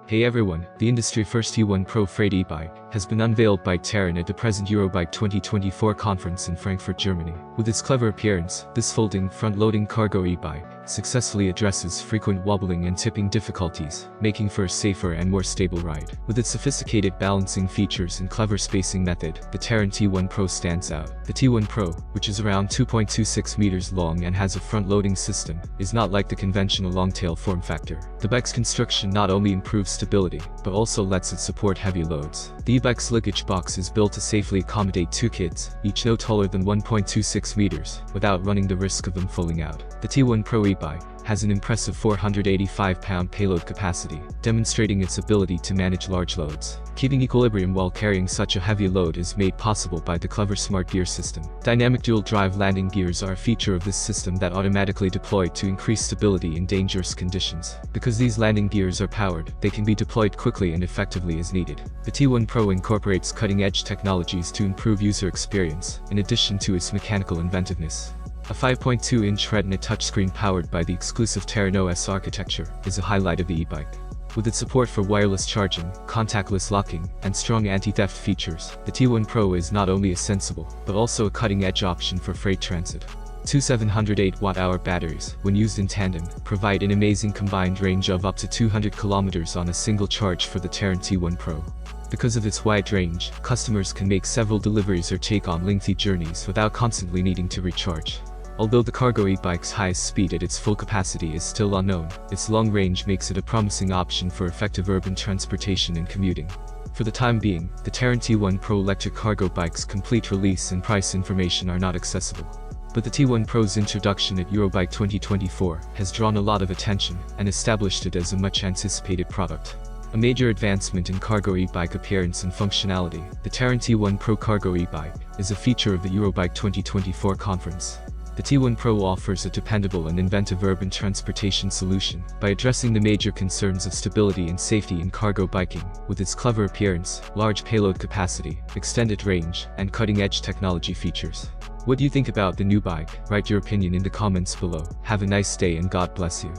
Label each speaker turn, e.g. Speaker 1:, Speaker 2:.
Speaker 1: Hey everyone, the industry first T1 Pro freight e-bike has been unveiled by TARRAN at the present Eurobike 2024 conference in Frankfurt, Germany. With its clever appearance, this folding, front-loading cargo e-bike successfully addresses frequent wobbling and tipping difficulties, making for a safer and more stable ride. With its sophisticated balancing features and clever spacing method, the TARRAN T1 Pro stands out. The T1 Pro, which is around 2.26 meters long and has a front-loading system, is not like the conventional long-tail form factor. The bike's construction not only improves stability, but also lets it support heavy loads. The e-bike's luggage box is built to safely accommodate 2 kids, each no taller than 1.26 meters, without running the risk of them falling out. The T1 Pro e-bike has an impressive 485-pound payload capacity, demonstrating its ability to manage large loads. Keeping equilibrium while carrying such a heavy load is made possible by the clever smart gear system. Dynamic dual-drive landing gears are a feature of this system that automatically deploy to increase stability in dangerous conditions. Because these landing gears are powered, they can be deployed quickly and effectively as needed. The T1 Pro incorporates cutting-edge technologies to improve user experience, in addition to its mechanical inventiveness. A 5.2-inch Retina touchscreen powered by the exclusive TARRAN OS architecture is a highlight of the e-bike. With its support for wireless charging, contactless locking, and strong anti-theft features, the T1 Pro is not only a sensible, but also a cutting-edge option for freight transit. Two 708 watt-hour batteries, when used in tandem, provide an amazing combined range of up to 200 kilometers on a single charge for the TARRAN T1 Pro. Because of its wide range, customers can make several deliveries or take on lengthy journeys without constantly needing to recharge. Although the cargo e-bike's highest speed at its full capacity is still unknown, its long range makes it a promising option for effective urban transportation and commuting. For the time being, the TARRAN T1 Pro electric cargo bike's complete release and price information are not accessible. But the T1 Pro's introduction at Eurobike 2024 has drawn a lot of attention and established it as a much-anticipated product. A major advancement in cargo e-bike appearance and functionality, the TARRAN T1 Pro cargo e-bike is a feature of the Eurobike 2024 conference. The T1 Pro offers a dependable and inventive urban transportation solution by addressing the major concerns of stability and safety in cargo biking, with its clever appearance, large payload capacity, extended range, and cutting-edge technology features. What do you think about the new bike? Write your opinion in the comments below. Have a nice day and God bless you.